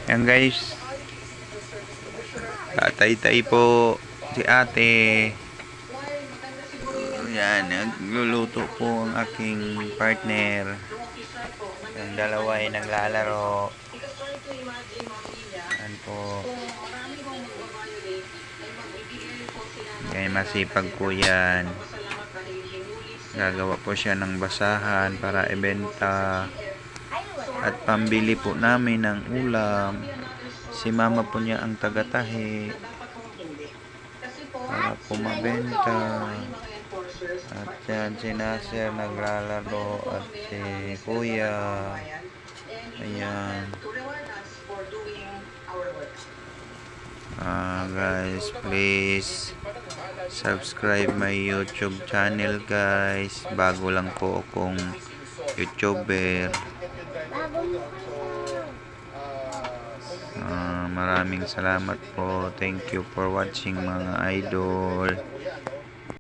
Yan guys, tatay-tay po si ate. Yan, nagluluto po ang aking partner. Yung dalawa ay naglalaro. Yan po. Yan, masipag po yan. Gagawa po siya ng basahan para ibenta. At pambili po namin ng ulam. Si mama po niya ang tagatahi para po mabenta. At yan si Nasir naglalaro at si Kuya. Ayan. Guys, please subscribe my YouTube channel guys. Bago lang po akong YouTuber. Maraming salamat po. Thank you for watching mga idol.